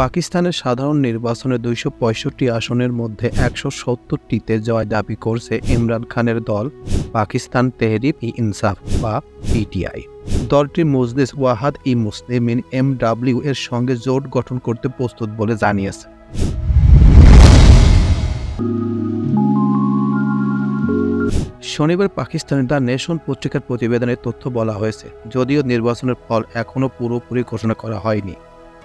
পাকিস্তানের সাধারণ নির্বাচনে ২৬৫ আসনের মধ্যে ১৭০টিতে জয় দাবি করছে ইমরান খানের দল পাকিস্তান তেহরিক-ই-ইনসাফ বা পিটিআই। দলটি মজলিস ওয়াহাদ-ই-মুসলিমিন এমডব্লিউ এর সঙ্গে জোট গঠন করতে প্রস্তুত বলে জানিয়েছে। শনিবার পাকিস্তানের দ্য নেশন পত্রিকার প্রতিবেদনে তথ্য বলা হয়েছে, যদিও নির্বাচনের ফল এখনও পুরোপুরি ঘোষণা করা হয়নি।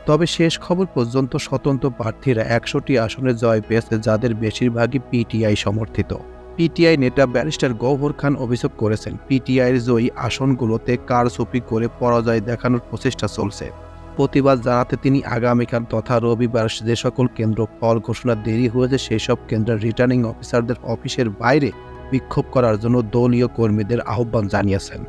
তবে শেষ খবর পর্যন্ত স্বতন্ত্র প্রার্থীরা ১০০টি আসনে জয় পেয়েছে, যাদের বেশিরভাগই পিটিআই সমর্থিত। পিটিআই নেতা ব্যারিস্টার গওহর খান অভিযোগ করেছেন, পিটিআইয়ের জয়ী আসনগুলোতে কারচুপি করে পরাজয় দেখানোর প্রচেষ্টা চলছে। প্রতিবাদ জানাতে তিনি আগামীকাল তথা রবিবার যে সকল কেন্দ্র ফল ঘোষণা দেরি হয়েছে সেই সব কেন্দ্রের রিটার্নিং অফিসারদের অফিসের বাইরে বিক্ষোভ করার জন্য দলীয় কর্মীদের আহ্বান জানিয়েছেন।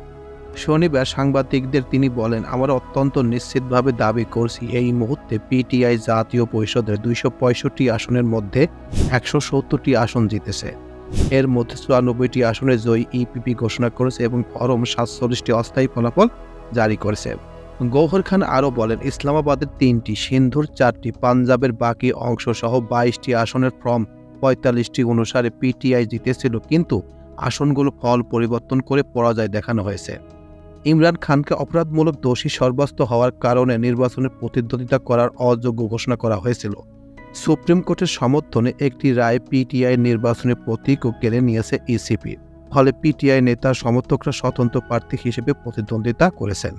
শনিবার সাংবাদিকদের তিনি বলেন, আমরা অত্যন্ত নিশ্চিতভাবে দাবি করছি, এই মুহূর্তে পিটিআই জাতীয় পরিষদের ২৬৫ আসনের মধ্যে ১৭০টি আসন জিতেছে। এর মধ্যে ৯৪টি আসনে জয়ী ইপিপি ঘোষণা করেছে এবং ফরম ৪৭টি অস্থায়ী ফলাফল জারি করেছে। গওহর খান আরও বলেন, ইসলামাবাদের ৩টি, সিন্ধুর ৪টি, পাঞ্জাবের বাকি অংশ সহ ২২টি আসনের ফর্ম ৪৫টি অনুসারে পিটিআই জিতেছিল, কিন্তু আসনগুলো ফল পরিবর্তন করে পরাজয় দেখানো হয়েছে। ইমরান খানকে অপরাধমূলক দোষী সাব্যস্ত হওয়ার কারণে নির্বাচনে প্রতিদ্বন্দ্বিতা করার অযোগ্য ঘোষণা করা হয়েছিল। সুপ্রিম কোর্টের সমর্থনে একটি রায় পিটিআই নির্বাচনের প্রতীকও কেড়ে নিয়েছে ইসিপি। ফলে পিটিআই নেতা সমর্থকরা স্বতন্ত্র প্রার্থী হিসেবে প্রতিদ্বন্দ্বিতা করেছেন।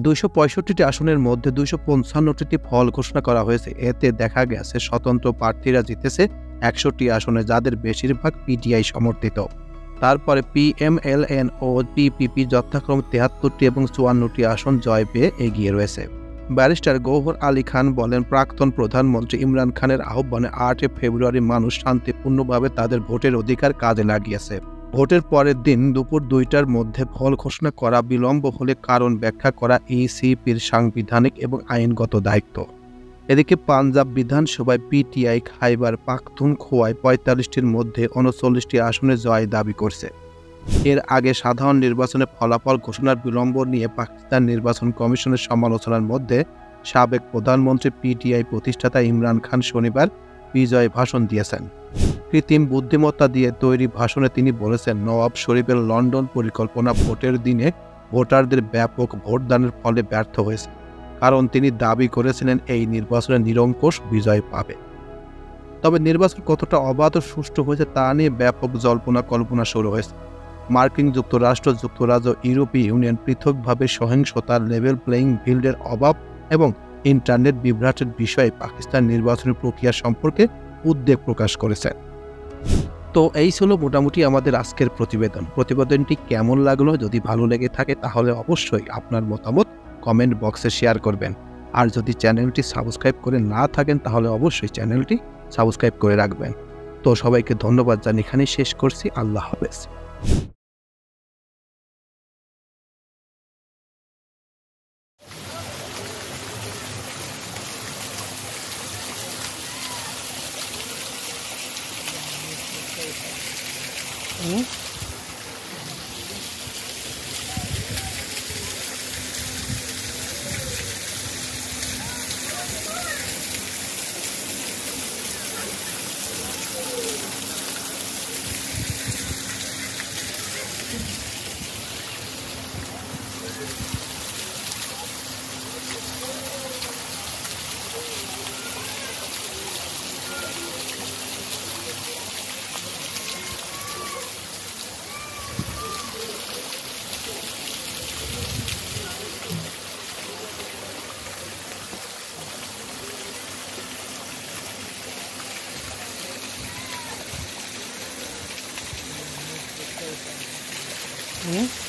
২৬৫টি আসনের মধ্যে ২৫৫টি ফল ঘোষণা করা হয়েছে। এতে দেখা গেছে স্বতন্ত্র প্রার্থীরা জিতেছে ১০০টি আসনে, যাদের বেশিরভাগ পিটিআই সমর্থিত। তারপরে পিএমএলএন ও পিপিপি যথাক্রমে ৭৩টি এবং ৫৪টি আসন জয় পেয়ে এগিয়ে রয়েছে। ব্যারিস্টার গওহর আলী খান বলেন, প্রাক্তন প্রধানমন্ত্রী ইমরান খানের আহ্বানে ৮ ফেব্রুয়ারি মানুষ শান্তিপূর্ণভাবে তাদের ভোটের অধিকার কাজে লাগিয়েছে। ভোটের পরের দিন দুপুর ২টার মধ্যে ফল ঘোষণা করা বিলম্ব হলে কারণ ব্যাখ্যা করা ইসিপির সাংবিধানিক এবং আইনগত দায়িত্ব। এদিকে পাঞ্জাব বিধানসভায় পিটিআই খাইবার পাখতুনখোয়ায় ৪৫টির মধ্যে ৩৯টি আসনে জয় দাবি করছে। এর আগে সাধারণ নির্বাচনের ফলাফল ঘোষণার বিলম্ব নিয়ে পাকিস্তান নির্বাচন কমিশনের সমালোচনার মধ্যে সাবেক প্রধানমন্ত্রী পিটিআই প্রতিষ্ঠাতা ইমরান খান শনিবার বিজয় ভাষণ দিয়েছেন। কৃত্রিম বুদ্ধিমত্তা দিয়ে তৈরি ভাষণে তিনি বলেছেন, নওয়াব শরীফের লন্ডন পরিকল্পনা ভোটের দিনে ভোটারদের ব্যাপক ভোটদানের ফলে ব্যর্থ হয়েছে, কারণ তিনি দাবি করেছিলেন এই নির্বাচনে নিরঙ্কুশ বিজয় পাবে। তবে নির্বাচন কতটা অবাধ ও সুষ্ঠু হয়েছে তা নিয়ে ব্যাপক জল্পনা কল্পনা শুরু হয়েছে। মার্কিন যুক্তরাষ্ট্র, যুক্তরাজ্য, ইউরোপীয় ইউনিয়ন পৃথকভাবে সহিংসতার লেভেল প্লেয়িং ফিল্ডের অভাব এবং ইন্টারনেট বিভ্রাটের বিষয়ে পাকিস্তান নির্বাচনী প্রক্রিয়া সম্পর্কে উদ্বেগ প্রকাশ করেছে। তো এই ছিল মোটামুটি আমাদের আজকের প্রতিবেদনটি কেমন লাগলো? যদি ভালো লেগে থাকে তাহলে অবশ্যই আপনার মতামত কমেন্ট বক্সে শেয়ার করবেন। আর যদি চ্যানেলটি সাবস্ক্রাইব করে না থাকেন তাহলে অবশ্যই চ্যানেলটি সাবস্ক্রাইব করে রাখবেন। তো সবাইকে ধন্যবাদ জানিয়ে এখানেই শেষ করছি। আল্লাহ হাফেজ। Hmm?